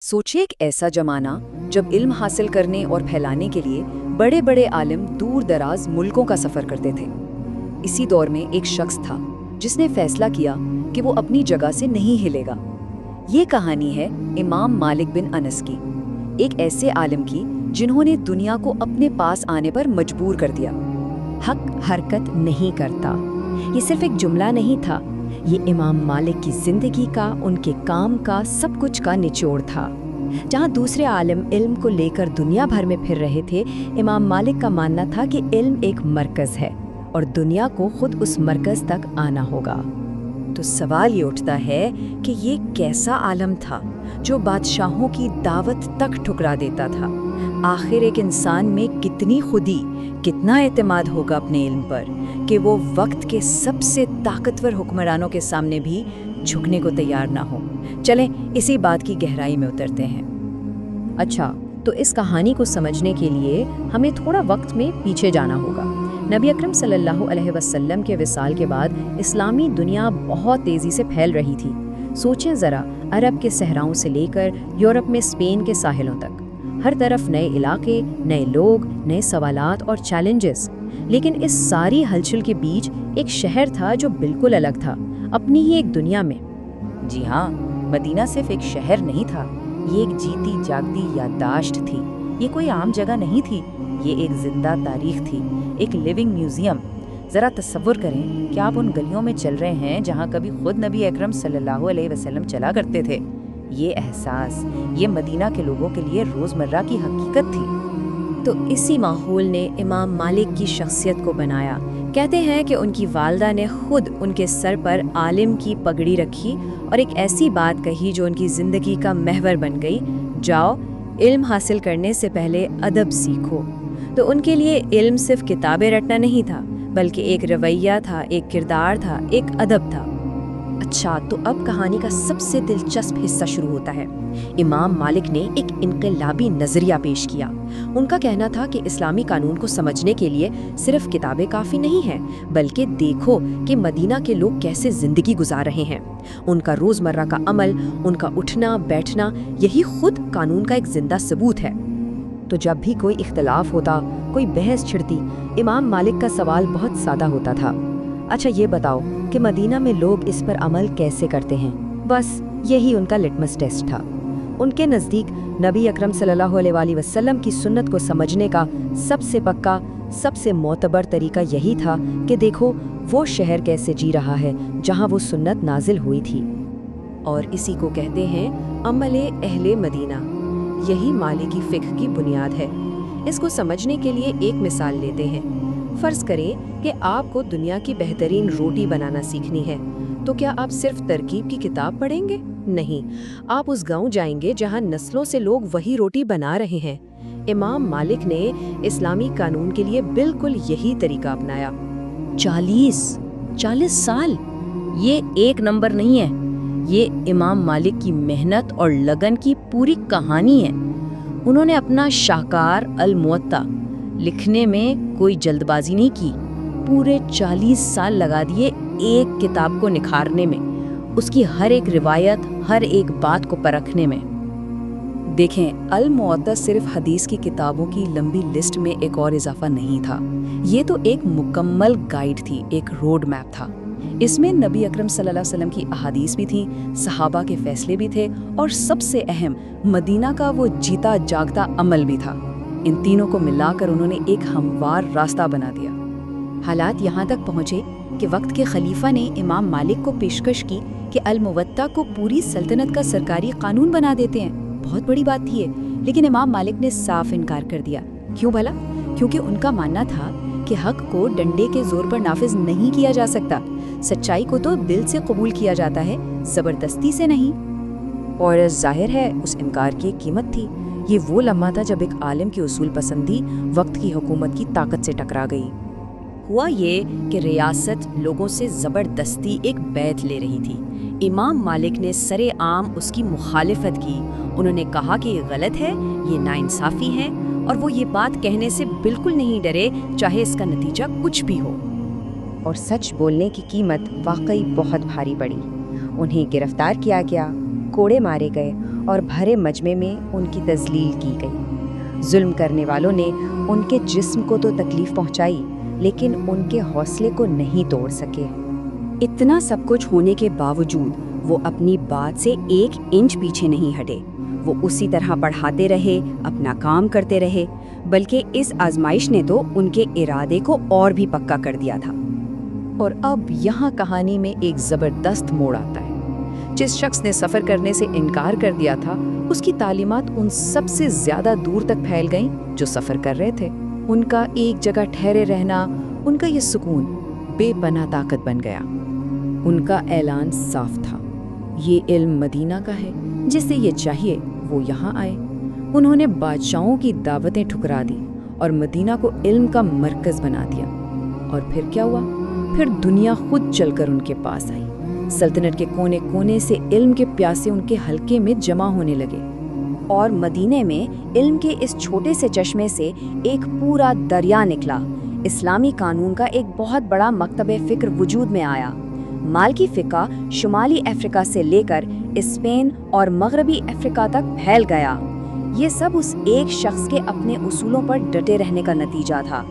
सोचिए एक ऐसा जमाना जब इल्म हासिल करने और फैलाने के लिए बड़े बड़े आलिम दूर दराज मुल्कों का सफ़र करते थे। इसी दौर में एक शख्स था जिसने फैसला किया कि वो अपनी जगह से नहीं हिलेगा। ये कहानी है इमाम मालिक बिन अनस की, एक ऐसे आलिम की जिन्होंने दुनिया को अपने पास आने पर मजबूर कर दिया। हक हरकत नहीं करता, ये सिर्फ एक जुमला नहीं था, ये इमाम मालिक की जिंदगी का, उनके काम का, सब कुछ का निचोड़ था। जहाँ दूसरे आलिम इल्म को लेकर दुनिया भर में फिर रहे थे, इमाम मालिक का मानना था कि इल्म एक मरकज़ है और दुनिया को खुद उस मरकज़ तक आना होगा। तो सवाल ये उठता है कि ये कैसा आलम था जो बादशाहों की दावत तक ठुकरा देता था। आखिर एक इंसान में कितनी खुदी, कितना एतमाद होगा अपने इल्म पर कि वो वक्त के सबसे ताकतवर हुक्मरानों के सामने भी झुकने को तैयार ना हो। चलें इसी बात की गहराई में उतरते हैं। अच्छा, तो इस कहानी को समझने के लिए हमें थोड़ा वक्त में पीछे जाना होगा। नबी अकरम सल्लल्लाहु अलैहि वसल्लम के विसाल के बाद इस्लामी दुनिया बहुत तेज़ी से फैल रही थी। सोचें ज़रा, अरब के सहराओं से लेकर यूरोप में स्पेन के साहिलों तक, हर तरफ नए इलाके, नए लोग, नए सवालात और चैलेंजेस। लेकिन इस सारी हलचल के बीच एक शहर था जो बिल्कुल अलग था, अपनी ही एक दुनिया में। जी हाँ, मदीना सिर्फ एक शहर नहीं था, ये एक जीती जागती याददाश्त थी। ये कोई आम जगह नहीं थी, ये एक जिंदा तारीख थी, एक लिविंग म्यूजियम। ज़रा तसव्वुर करें कि आप उन गलियों में चल रहे हैं जहाँ कभी खुद नबी अकरम सल्लल्लाहु अलैहि वसल्लम चला करते थे। ये एहसास, ये मदीना के लोगों के लिए रोज़मर्रा की हकीकत थी। तो इसी माहौल ने इमाम मालिक की शख्सियत को बनाया। कहते हैं कि उनकी वालदा ने खुद उनके सर पर आलिम की पगड़ी रखी और एक ऐसी बात कही जो उनकी ज़िंदगी का महवर बन गई, जाओ इल्म हासिल करने से पहले अदब सीखो। तो उनके लिए इल्म सिर्फ किताबें रटना नहीं था, बल्कि एक रवैया था, एक किरदार था, एक अदब था। अच्छा, तो अब कहानी का सबसे दिलचस्प हिस्सा शुरू होता है। इमाम मालिक ने एक इनकलाबी नज़रिया पेश किया। उनका कहना था कि इस्लामी कानून को समझने के लिए सिर्फ किताबें काफ़ी नहीं हैं, बल्कि देखो कि मदीना के लोग कैसे ज़िंदगी गुजार रहे हैं। उनका रोज़मर्रा का अमल, उनका उठना बैठना, यही खुद कानून का एक जिंदा सबूत है। तो जब भी कोई इख्तलाफ होता, कोई बहस छिड़ती, इमाम मालिक का सवाल बहुत सादा होता था। अच्छा, ये बताओ कि मदीना में लोग इस पर अमल कैसे करते हैं? बस यही उनका लिटमस टेस्ट था। उनके नज़दीक नबी अकरम सल्लल्लाहु अलैहि वसल्लम की सुन्नत को समझने का सबसे पक्का, सबसे मोतबर तरीका यही था कि देखो वो शहर कैसे जी रहा है जहाँ वो सुन्नत नाजिल हुई थी। और इसी को कहते हैं अमले अहले मदीना। यही मालिकी फ़िक्र की बुनियाद है। इसको समझने के लिए एक मिसाल लेते हैं। फ़र्ज़ करें कि आपको दुनिया की बेहतरीन रोटी बनाना सीखनी है, तो क्या आप सिर्फ तरकीब की किताब पढ़ेंगे? नहीं, आप उस गांव जाएंगे जहां नस्लों से लोग वही रोटी बना रहे हैं। इमाम मालिक ने इस्लामी कानून के लिए बिल्कुल यही तरीका अपनाया। 40 साल, ये एक नंबर नहीं है, ये इमाम मालिक की मेहनत और लगन की पूरी कहानी है। उन्होंने अपना शाहकार अल मुअत्ता लिखने में कोई जल्दबाजी नहीं की, पूरे 40 साल लगा दिए एक किताब को निखारने में, उसकी हर एक रिवायत, हर एक बात को परखने में। देखें, अल मुअत्ता सिर्फ हदीस की किताबों की लंबी लिस्ट में एक और इजाफा नहीं था, ये तो एक मुकम्मल गाइड थी, एक रोड मैप था। इसमें नबी अकरम सल्लल्लाहु अलैहि वसल्लम की अहादीस भी थी, सहाबा के फैसले भी थे और सबसे अहम मदीना का वो जीता जागता अमल भी था। इन तीनों को मिलाकर उन्होंने एक हमवार रास्ता बना दिया। हालात यहाँ तक पहुँचे कि वक्त के खलीफा ने इमाम मालिक को पेशकश की कि अल मुवत्ता को पूरी सल्तनत का सरकारी कानून बना देते हैं। बहुत बड़ी बात थी ये, लेकिन इमाम मालिक ने साफ इनकार कर दिया। क्यों भला? क्योंकि उनका मानना था कि हक को डंडे के जोर पर नाफिज नहीं किया जा सकता, सच्चाई को तो दिल से कबूल किया जाता है, ज़बरदस्ती से नहीं। और जाहिर है उस इनकार की कीमत थी। ये वो लम्हा था जब एक आलिम की उसूल पसंदी वक्त की हुकूमत की ताकत से टकरा गई। हुआ ये कि रियासत लोगों से ज़बरदस्ती एक बैत ले रही थी। इमाम मालिक ने सरे आम उसकी मुखालिफत की। उन्होंने कहा कि ये गलत है, ये नाइंसाफ़ी है, और वो ये बात कहने से बिल्कुल नहीं डरे, चाहे इसका नतीजा कुछ भी हो। और सच बोलने की कीमत वाकई बहुत भारी पड़ी। उन्हें गिरफ्तार किया गया, کوڑے مارے گئے اور بھرے مجمع میں ان کی تذلیل کی گئی۔ ظلم کرنے والوں نے ان کے جسم کو تو تکلیف پہنچائی، لیکن ان کے حوصلے کو نہیں توڑ سکے۔ اتنا سب کچھ ہونے کے باوجود وہ اپنی بات سے 1 انچ پیچھے نہیں ہٹے۔ وہ اسی طرح پڑھاتے رہے، اپنا کام کرتے رہے، بلکہ اس آزمائش نے تو ان کے ارادے کو اور بھی پکا کر دیا تھا۔ اور اب یہاں کہانی میں ایک زبردست موڑ آتا ہے۔ جس شخص نے سفر کرنے سے انکار کر دیا تھا، اس کی تعلیمات ان سب سے زیادہ دور تک پھیل گئیں جو سفر کر رہے تھے۔ ان کا ایک جگہ ٹھہرے رہنا، ان کا یہ سکون بے پناہ طاقت بن گیا۔ ان کا اعلان صاف تھا، یہ علم مدینہ کا ہے، جس سے یہ چاہیے وہ یہاں آئے۔ انہوں نے بادشاہوں کی دعوتیں ٹھکرا دی اور مدینہ کو علم کا مرکز بنا دیا۔ اور پھر کیا ہوا؟ پھر دنیا خود چل کر ان کے پاس آئی۔ سلطنت کے کونے کونے سے علم کے پیاسے ان کے حلقے میں جمع ہونے لگے، اور مدینے میں علم کے اس چھوٹے سے چشمے سے ایک پورا دریا نکلا۔ اسلامی قانون کا ایک بہت بڑا مکتب فکر وجود میں آیا۔ مالکی فقہ شمالی افریقہ سے لے کر اسپین اور مغربی افریقہ تک پھیل گیا۔ یہ سب اس ایک شخص کے اپنے اصولوں پر ڈٹے رہنے کا نتیجہ تھا۔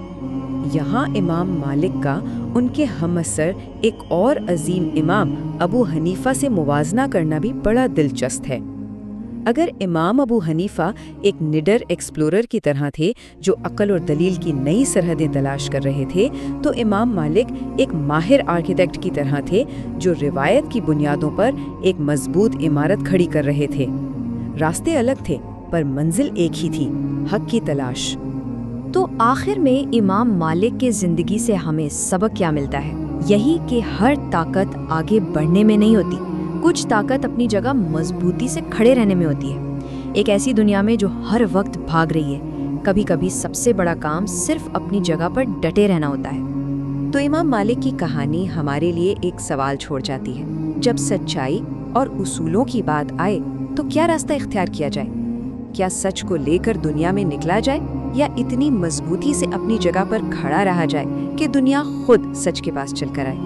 یہاں امام مالک کا ان کے ہم عصر ایک اور عظیم امام ابو حنیفہ سے موازنہ کرنا بھی بڑا دلچسپ ہے۔ اگر امام ابو حنیفہ ایک نڈر ایکسپلورر کی طرح تھے جو عقل اور دلیل کی نئی سرحدیں تلاش کر رہے تھے، تو امام مالک ایک ماہر آرکیٹیکٹ کی طرح تھے جو روایت کی بنیادوں پر ایک مضبوط عمارت کھڑی کر رہے تھے۔ راستے الگ تھے پر منزل ایک ہی تھی، حق کی تلاش۔ تو آخر میں امام مالک کے زندگی سے ہمیں سبق کیا ملتا ہے؟ یہی کہ ہر طاقت آگے بڑھنے میں نہیں ہوتی، کچھ طاقت اپنی جگہ مضبوطی سے کھڑے رہنے میں ہوتی ہے۔ ایک ایسی دنیا میں جو ہر وقت بھاگ رہی ہے، کبھی کبھی سب سے بڑا کام صرف اپنی جگہ پر ڈٹے رہنا ہوتا ہے۔ تو امام مالک کی کہانی ہمارے لیے ایک سوال چھوڑ جاتی ہے، جب سچائی اور اصولوں کی بات آئے تو کیا راستہ اختیار کیا جائے؟ کیا سچ کو لے کر دنیا میں نکلا جائے، یا اتنی مضبوطی سے اپنی جگہ پر کھڑا رہا جائے کہ دنیا خود سچ کے پاس چل کر آئے؟